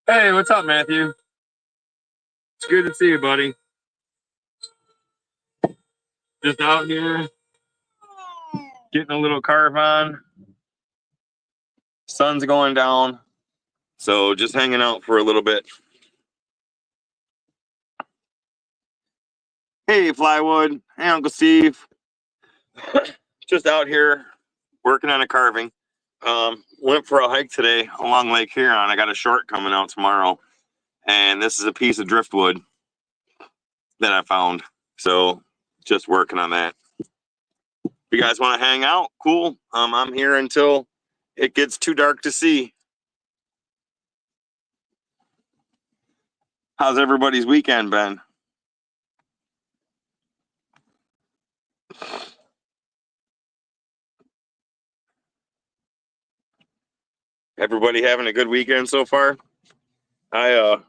Hey, what's up, Matthew? It's good to see you, buddy. Just out here getting a little carve on. Sun's going down, so just hanging out for a little bit. Hey, Flywood. Hey, Uncle Steve. Just out here working on a carving. Went for a hike today along Lake Huron. I got a short coming out tomorrow, and this is a piece of driftwood that I found. So just working on that. If you guys want to hang out, cool. I'm here until it gets too dark to see. How's everybody's weekend been? Everybody having a good weekend so far? I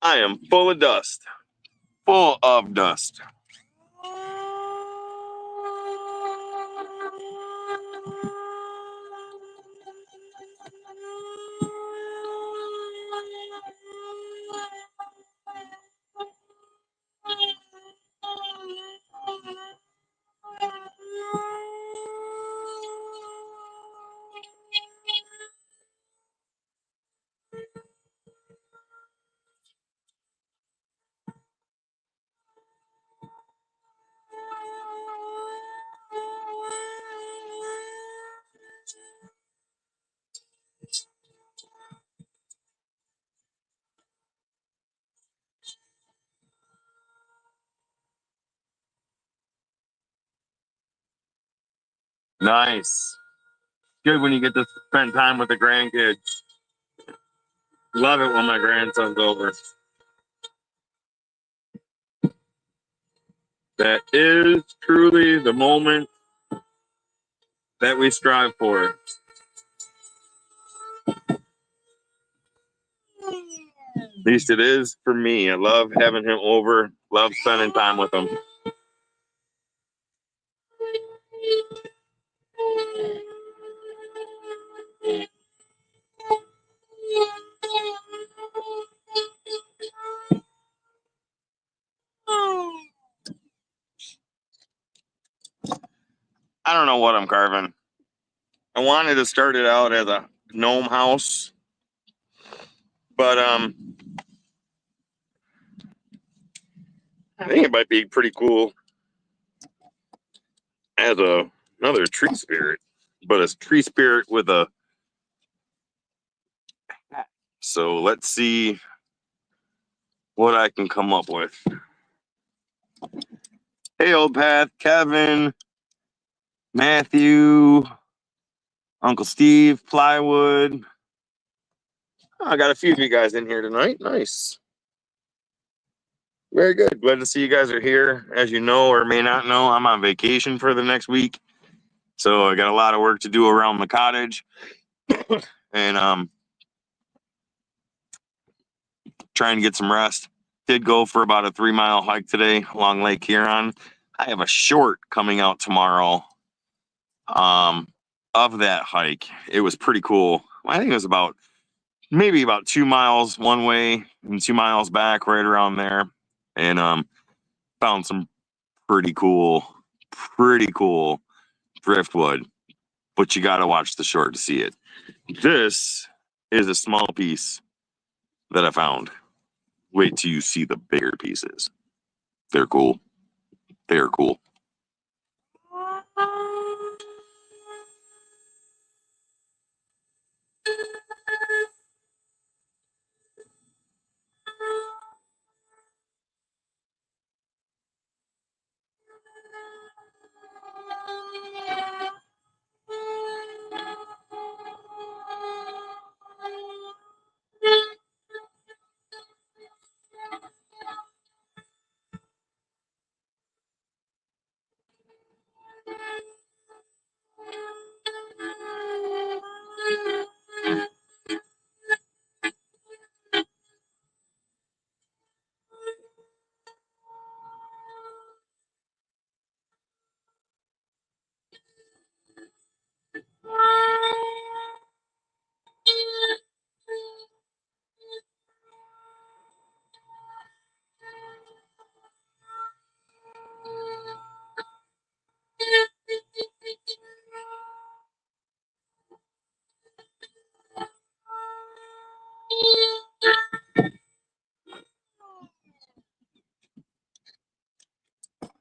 am full of dust. Full of dust. Nice. Good when you get to spend time with the grandkids. Love it when my grandson's over. That is truly the moment that we strive for. At least it is for me. I love having him over. Love spending time with him. I don't know what I'm carving. I wanted to start it out as a gnome house, but I think it might be pretty cool as another tree spirit, but a tree spirit with a hat. So let's see what I can come up with. Hey, Old Path, Kevin, Matthew, Uncle Steve, Plywood. I got a few of you guys in here tonight. Nice. Very good. Glad to see you guys are here. As you know or may not know, I'm on vacation for the next week. So I got a lot of work to do around the cottage. And trying to get some rest. Did go for about a 3-mile hike today along Lake Huron. I have a short coming out tomorrow of that hike. It was pretty cool. I think it was maybe about 2 miles one way and 2 miles back, right around there. And found some pretty cool driftwood. But you got to watch the short to see it. This is a small piece that I found. Wait till you see the bigger pieces. They're cool. They're cool.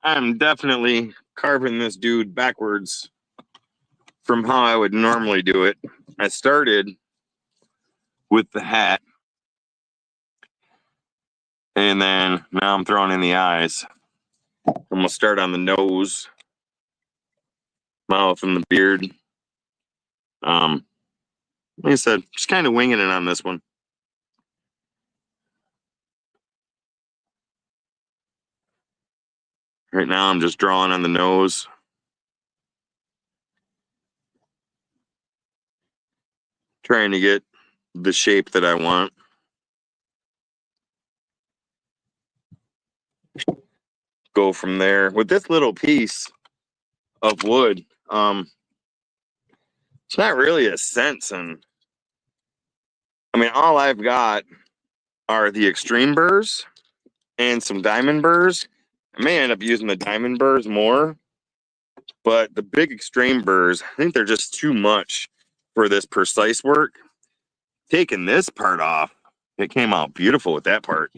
I'm definitely carving this dude backwards from how I would normally do it. I started with the hat, and then now I'm throwing in the eyes. I'm gonna start on the nose, mouth, and the beard. Like I said, just kind of winging it on this one. Right now, I'm just drawing on the nose. Trying to get the shape that I want. Go from there. With this little piece of wood, it's not really a sense. And I mean, all I've got are the extreme burrs and some diamond burrs. I may end up using the diamond burrs more, but the big extreme burrs, I think they're just too much for this precise work. Taking this part off, it came out beautiful with that part.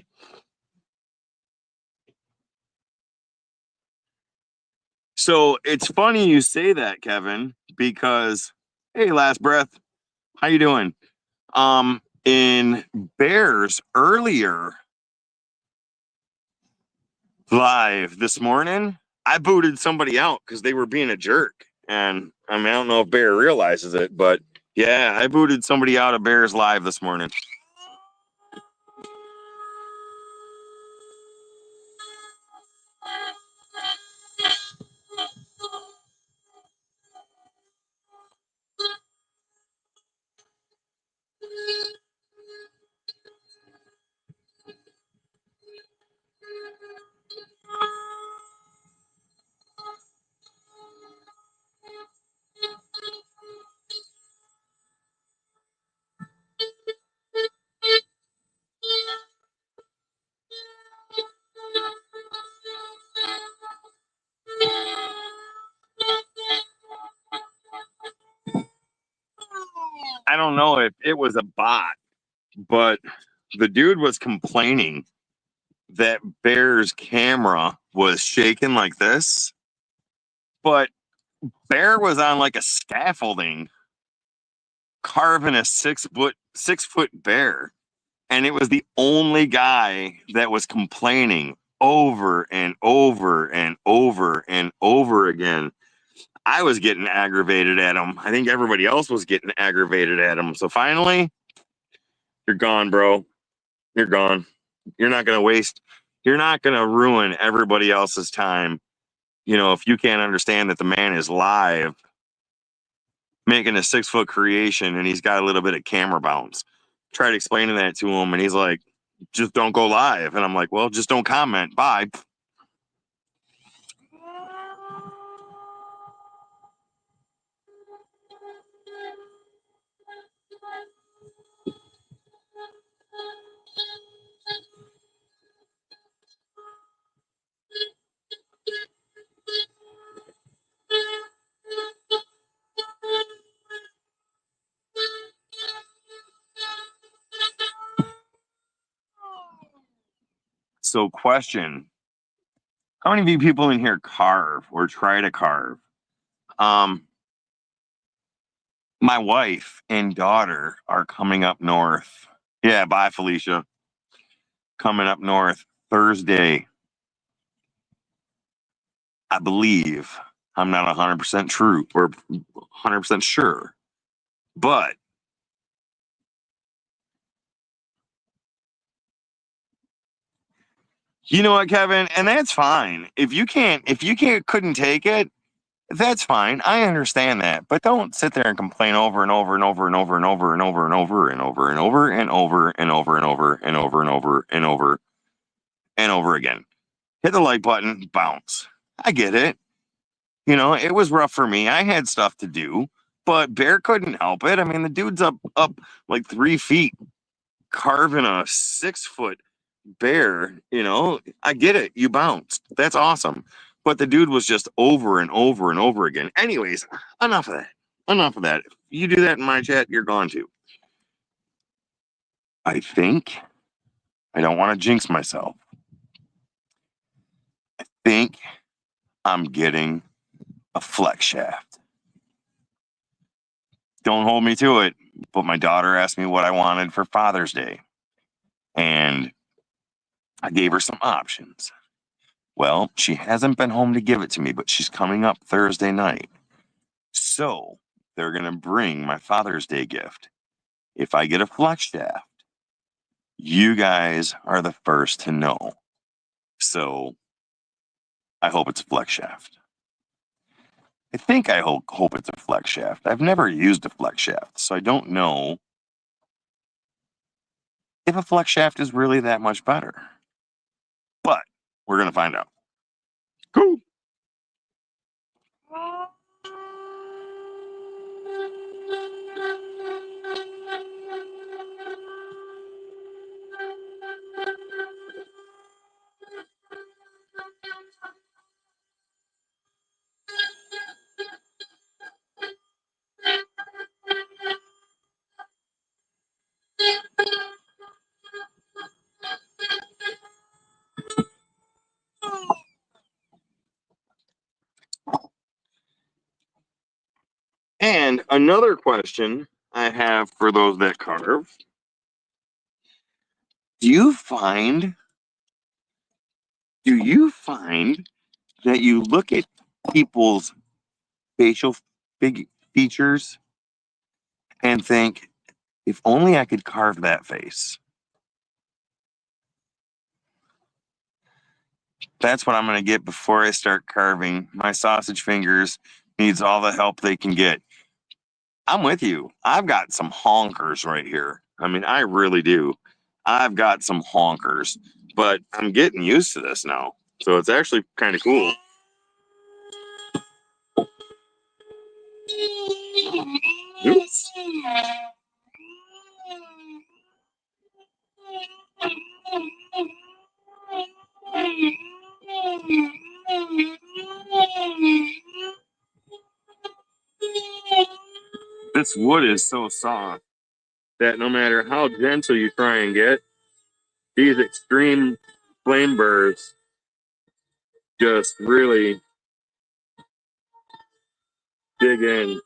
So it's funny you say that, Kevin, because hey, last breath, how you doing? In Bears earlier live this morning, I booted somebody out because they were being a jerk. And I mean, I don't know if Bear realizes it, but yeah, I booted somebody out of Bears live this morning. I don't know if it was a bot, but the dude was complaining that Bear's camera was shaking like this, but Bear was on like a scaffolding carving a 6 foot bear, and it was the only guy that was complaining over and over and over and over again. I was getting aggravated at him. I think everybody else was getting aggravated at him. So finally, you're gone, bro. You're gone. You're not going to waste, you're not going to ruin everybody else's time. You know, if you can't understand that the man is live making a 6 foot creation and he's got a little bit of camera bounce. Tried explaining that to him and he's like, just don't go live. And I'm like, well, just don't comment. Bye. So question, how many of you people in here carve or try to carve? My wife and daughter are coming up north. Yeah, bye, Felicia. Coming up north Thursday. I believe. I'm not 100% true or 100% sure. But you know what, Kevin? And that's fine. If you couldn't take it, that's fine. I understand that. But don't sit there and complain over and over and over and over and over and over and over and over and over and over and over and over and over and over and over and over again. Hit the like button, bounce. I get it. You know, it was rough for me. I had stuff to do, but Bear couldn't help it. I mean, the dude's up like 3 feet carving a 6-foot bear. You know, I get it. You bounced. That's awesome. But the dude was just over and over and over again. Anyways, enough of that. Enough of that. If you do that in my chat, you're gone too. I think I don't want to jinx myself. I think I'm getting a flex shaft. Don't hold me to it, but my daughter asked me what I wanted for Father's Day, and I gave her some options. Well, she hasn't been home to give it to me, but she's coming up Thursday night. So they're going to bring my Father's Day gift. If I get a flex shaft, you guys are the first to know. So I hope it's a flex shaft. I hope it's a flex shaft. I've never used a flex shaft, so I don't know if a flex shaft is really that much better. But we're going to find out. Cool. And another question I have for those that carve. Do you find that you look at people's facial features and think, if only I could carve that face? That's what I'm going to get before I start carving. My sausage fingers needs all the help they can get. I'm with you. I've got some honkers right here. I mean, I really do. I've got some honkers, but I'm getting used to this now. So it's actually kind of cool. Oops. This wood is so soft that no matter how gentle you try and get, these extreme flame bursts just really dig in.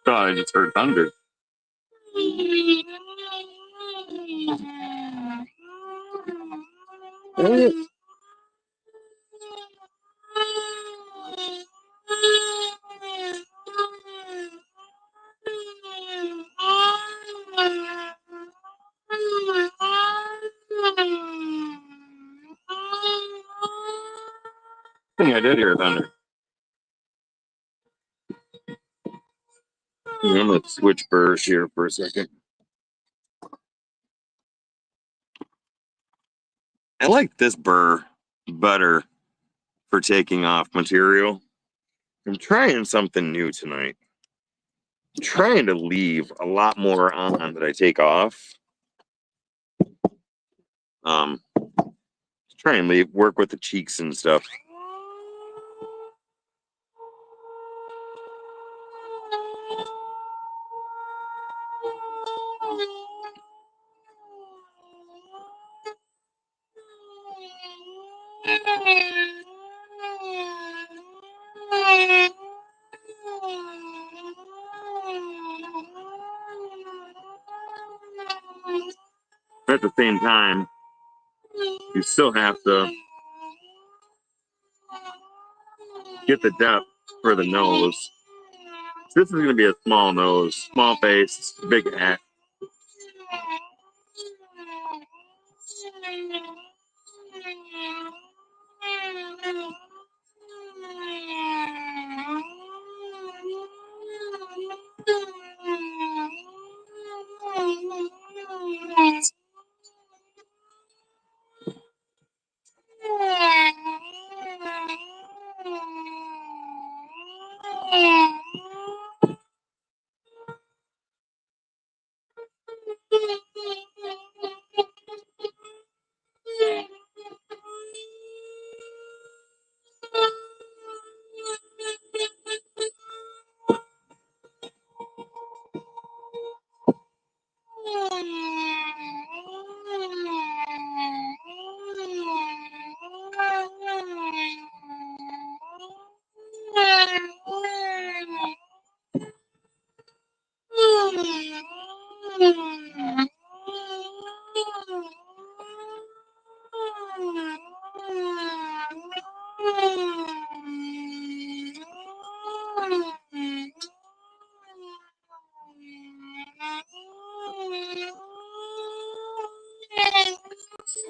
Thought I just heard thunder. I think I did hear thunder. I'm gonna switch burrs here for a second. I like this burr better for taking off material. I'm trying something new tonight. I'm trying to leave a lot more on that I take off. Try and work with the cheeks and stuff. At the same time, you still have to get the depth for the nose. This is going to be a small nose, small face, big hat.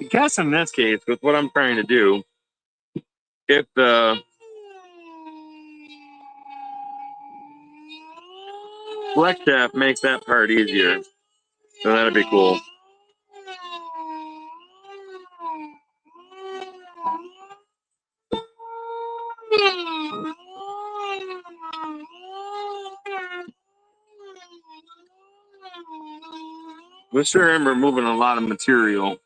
I guess in this case, with what I'm trying to do, if the flex shaft makes that part easier, then that'd be cool. But sure, I'm removing a lot of material.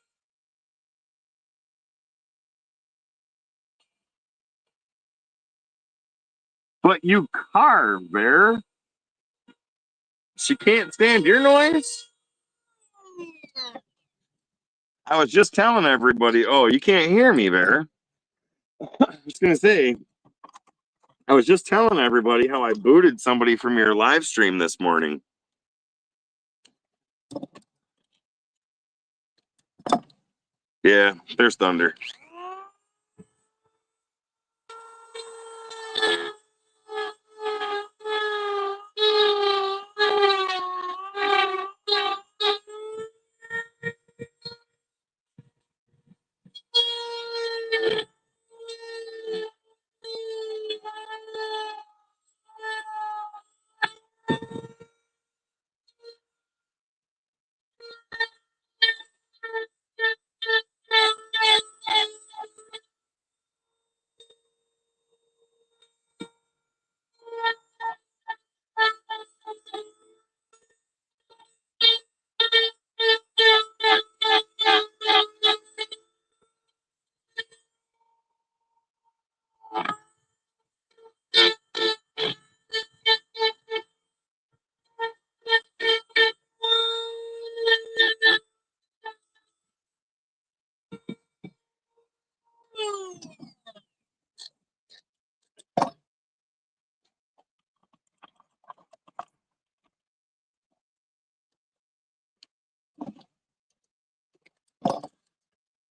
But you carve, Bear. She can't stand your noise? I was just telling everybody, oh, you can't hear me, Bear. I was going to say, I was just telling everybody how I booted somebody from your live stream this morning. Yeah, there's thunder.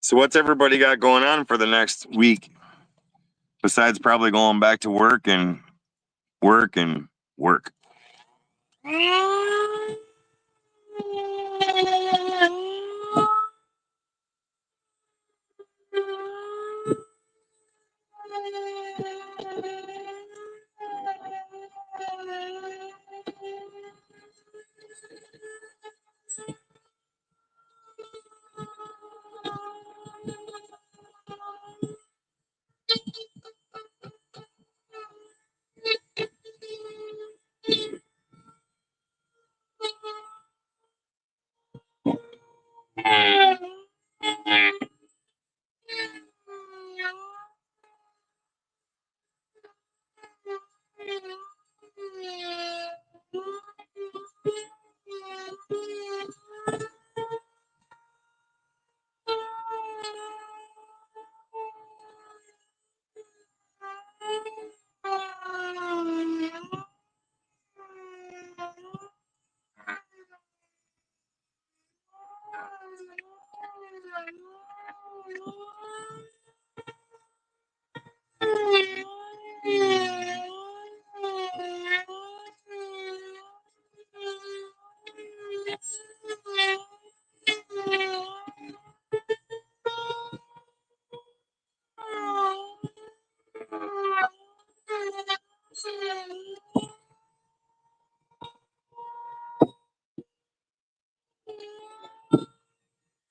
So what's everybody got going on for the next week? Besides probably going back to work and work and work.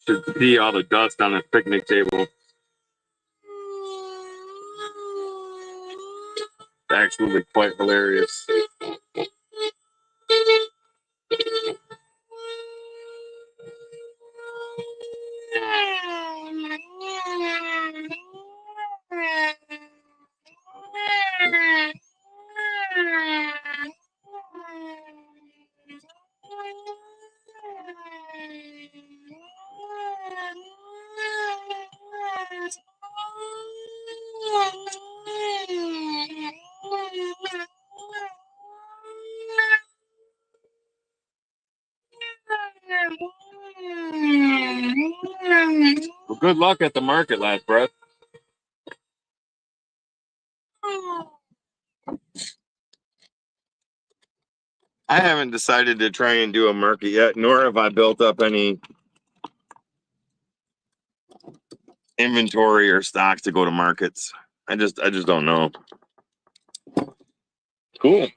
Should see all the dust on the picnic table. Actually quite hilarious. Well, good luck at the market, last breath. I haven't decided to try and do a market yet, nor have I built up any inventory or stocks to go to markets. I just don't know. Cool.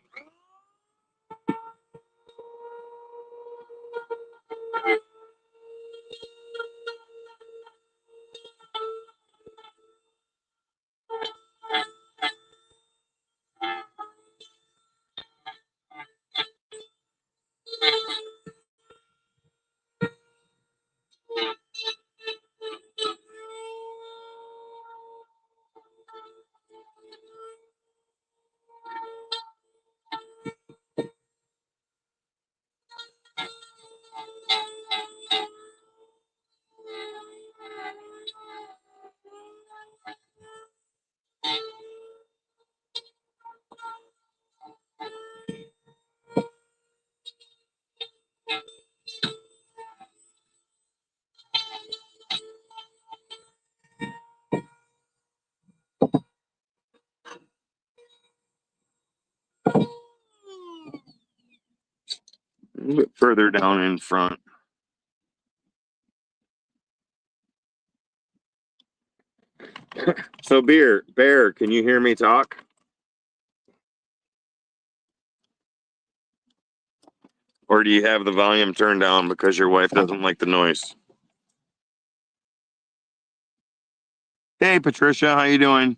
A little bit further down in front. So Bear, can you hear me talk? Or do you have the volume turned down because your wife doesn't like the noise? Hey Patricia, how you doing?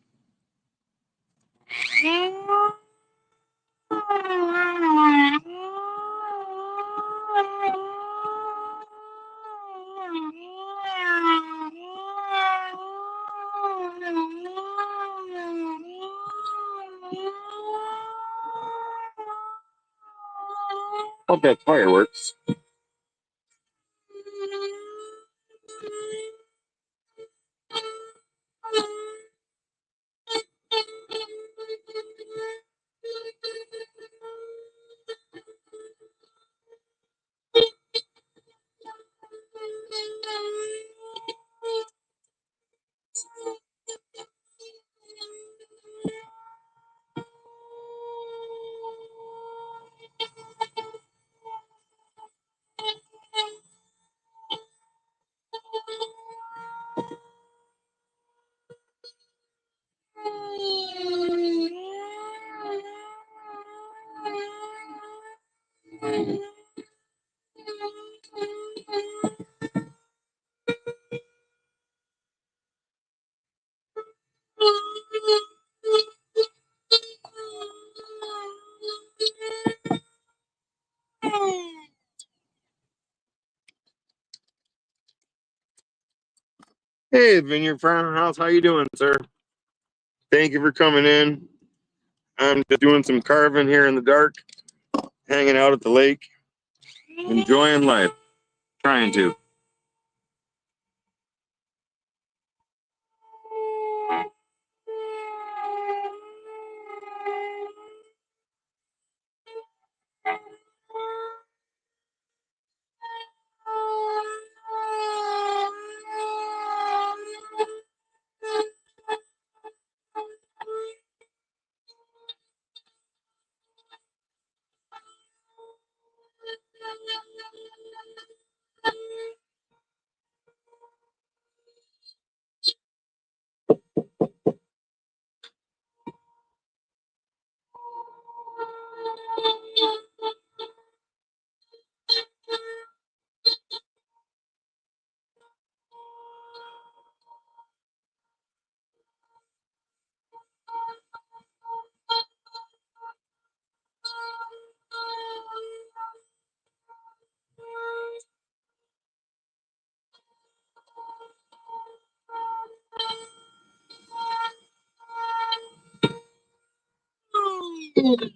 I'll bet fireworks. Hey, Vineyard Farmhouse, how you doing, sir? Thank you for coming in. I'm just doing some carving here in the dark, hanging out at the lake, enjoying life, trying to.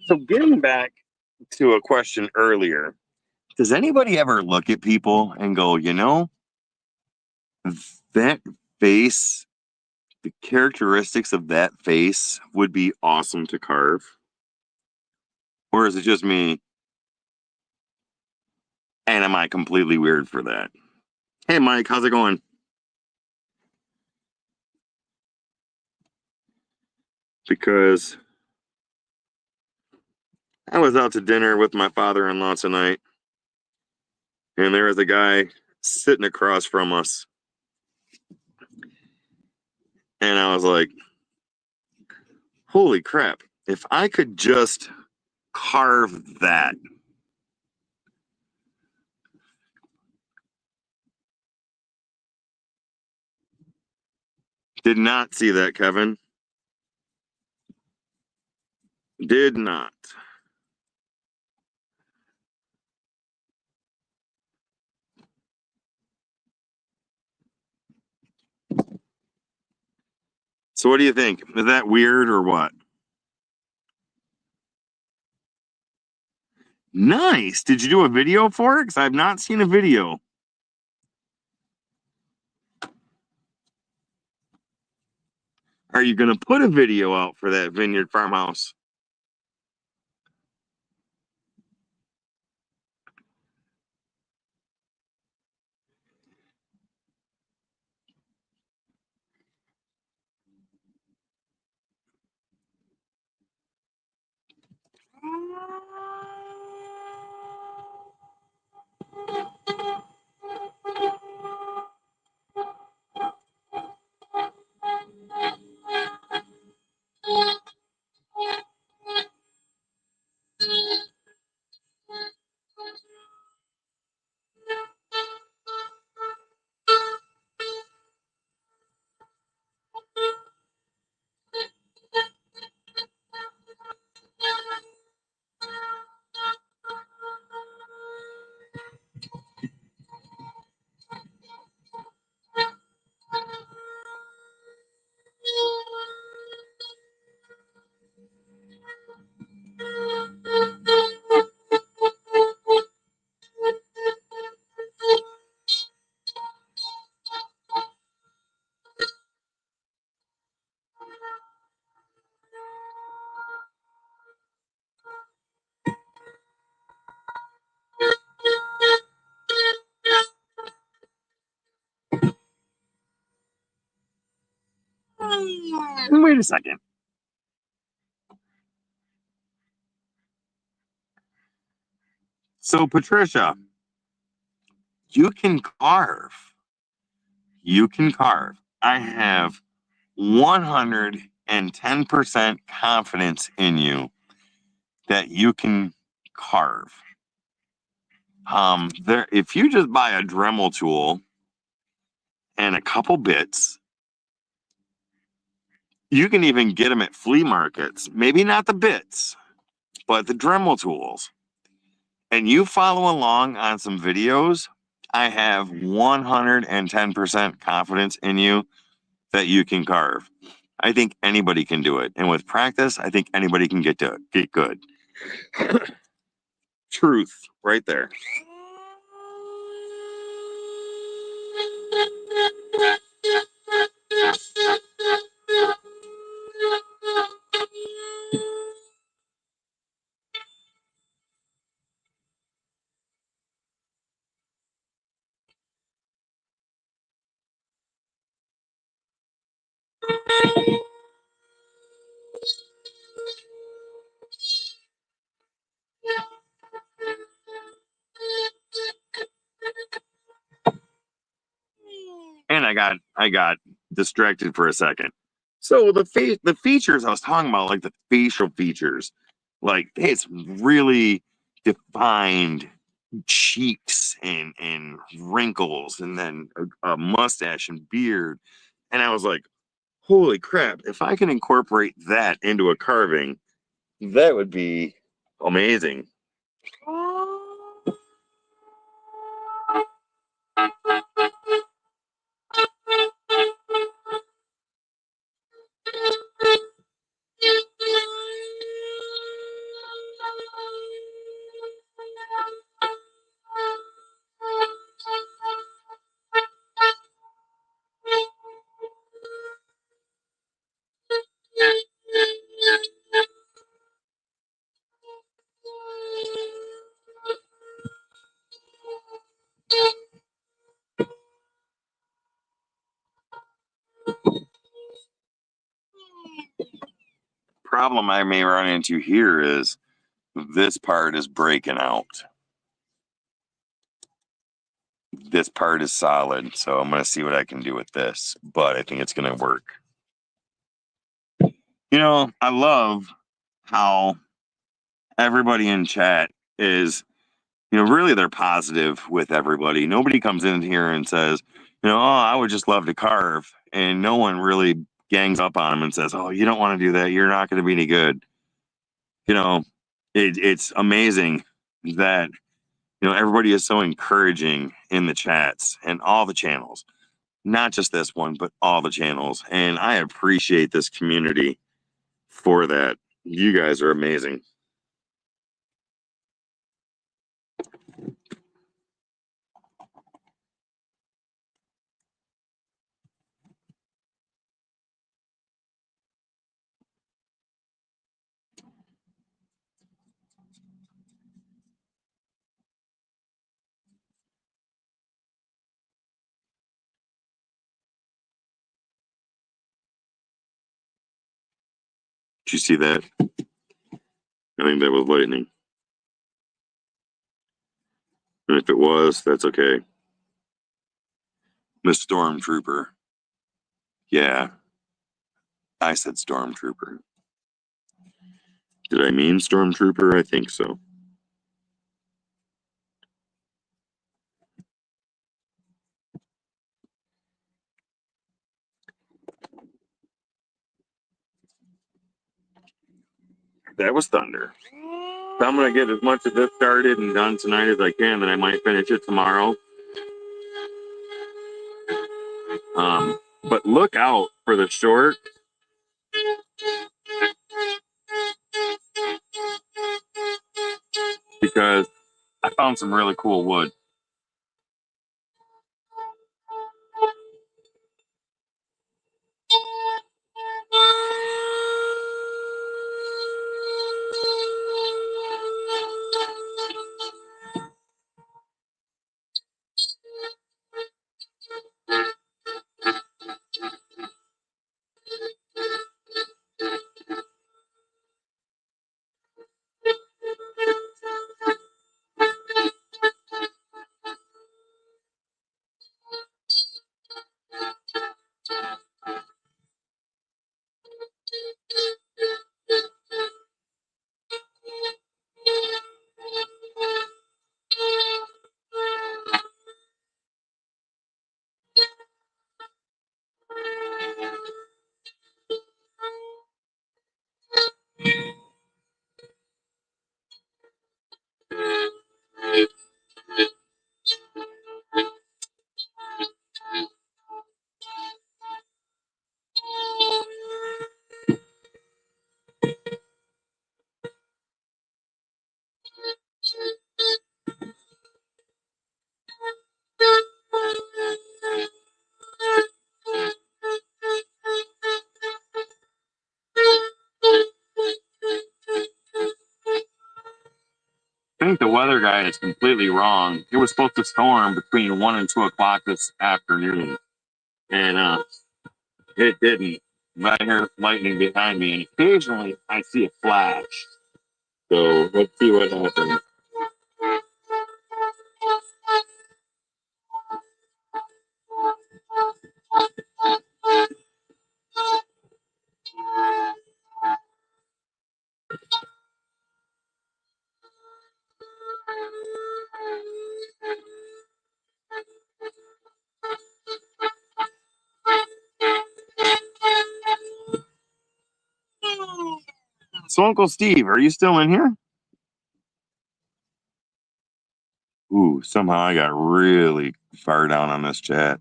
So getting back to a question earlier, does anybody ever look at people and go, that face, the characteristics of that face would be awesome to carve? Or is it just me? And am I completely weird for that? Hey, Mike, how's it going? Because I was out to dinner with my father-in-law tonight, and there was a guy sitting across from us. And I was like, holy crap, if I could just carve that. Did not see that, Kevin. Did not. So what do you think? Is that weird or what? Nice. Did you do a video for it? Because I've not seen a video. Are you going to put a video out for that vineyard farmhouse? Wait a second. So, Patricia, you can carve. You can carve. I have 110% confidence in you that you can carve. There, if you just buy a Dremel tool and a couple bits, you can even get them at flea markets. Maybe not the bits, but the Dremel tools. And you follow along on some videos, I have 110% confidence in you that you can carve. I think anybody can do it. And with practice, I think anybody can get good. Truth right there. And I got distracted for a second. So the features I was talking about, like the facial features, like it's really defined cheeks and wrinkles, and then a mustache and beard. And I was like, holy crap! If I can incorporate that into a carving, that would be amazing. Problem I may run into here is this part is breaking out. This part is solid, so I'm going to see what I can do with this, but I think it's going to work. You know, I love how everybody in chat is, you know, really they're positive with everybody. Nobody comes in here and says, you know, oh, I would just love to carve. And no one really gangs up on them and says, oh, you don't want to do that. You're not going to be any good. You know, it's amazing that, you know, everybody is so encouraging in the chats and all the channels, not just this one, but all the channels. And I appreciate this community for that. You guys are amazing. Did you see that? I think that was lightning. And if it was, that's okay. The stormtrooper. Yeah, I said stormtrooper. Did I mean stormtrooper? I think so. That was thunder. So I'm going to get as much of this started and done tonight as I can, then I might finish it tomorrow. But look out for the short. Because I found some really cool wood. I think the weather guy is completely wrong. It was supposed to storm between 1 and 2 o'clock this afternoon, and it didn't. But I hear lightning behind me, and occasionally I see a flash. So let's see what happens. So, Uncle Steve, are you still in here? Ooh, somehow I got really far down on this chat.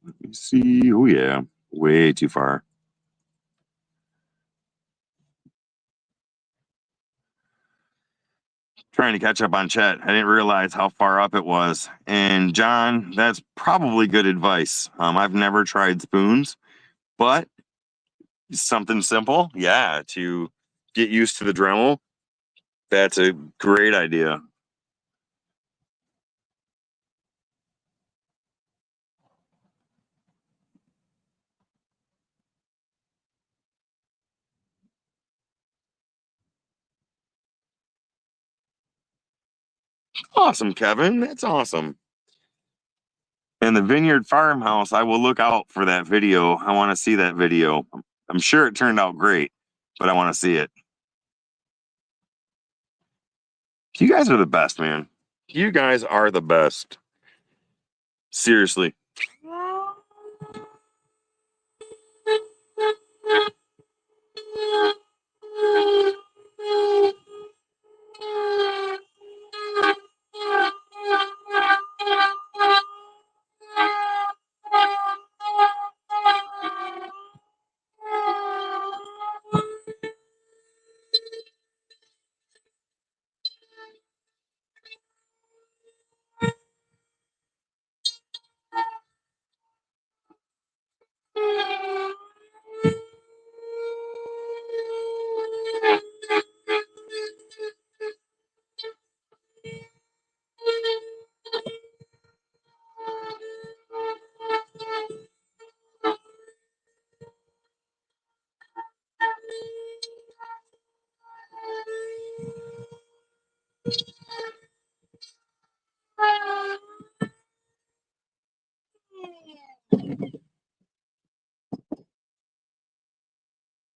Let me see. Oh, yeah, way too far. Trying to catch up on chat. I didn't realize how far up it was. And John, that's probably good advice. I've never tried spoons, but something simple, yeah, to get used to the Dremel. That's a great idea. Awesome, Kevin. That's awesome. And the Vineyard Farmhouse, I will look out for that video. I want to see that video. I'm sure it turned out great, but I want to see it. You guys are the best, man. You guys are the best. Seriously.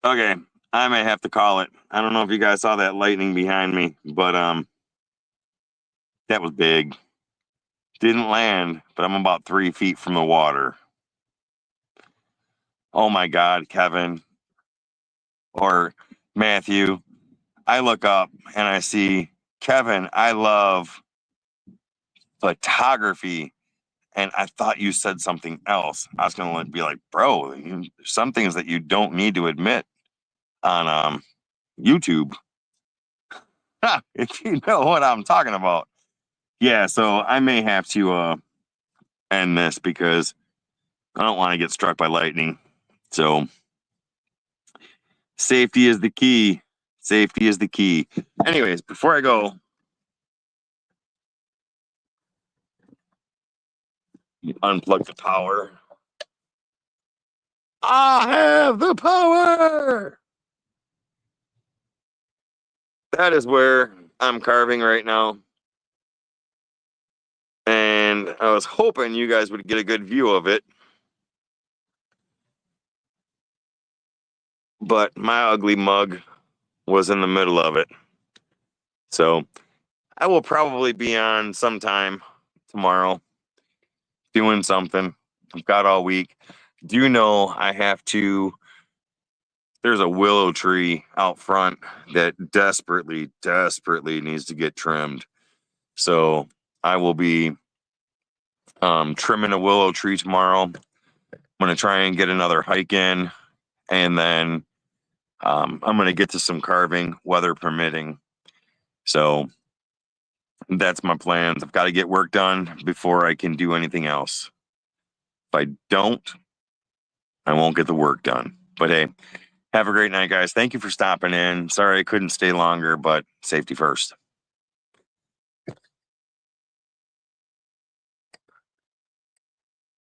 Okay, I may have to call it. I don't know if you guys saw that lightning behind me, but that was big. Didn't land, but I'm about 3 feet from the water. Oh my God, Kevin or Matthew. I look up and I see Kevin. I love photography, and I thought you said something else. I was gonna be like, bro, some things that you don't need to admit on YouTube. If you know what I'm talking about. Yeah, so I may have to end this because I don't want to get struck by lightning. So safety is the key. Safety is the key. Anyways, before I go, unplug the power. I have the power. That is where I'm carving right now. And I was hoping you guys would get a good view of it. But my ugly mug was in the middle of it. So I will probably be on sometime tomorrow doing something. I've got all week. Do know I have to. There's a willow tree out front that desperately needs to get trimmed. So I will be trimming a willow tree tomorrow. I'm going to try and get another hike in, and then I'm going to get to some carving, weather permitting. So that's my plans. I've got to get work done before I can do anything else. If I don't, I won't get the work done. But hey, have a great night, guys. Thank you for stopping in. Sorry I couldn't stay longer, but safety first.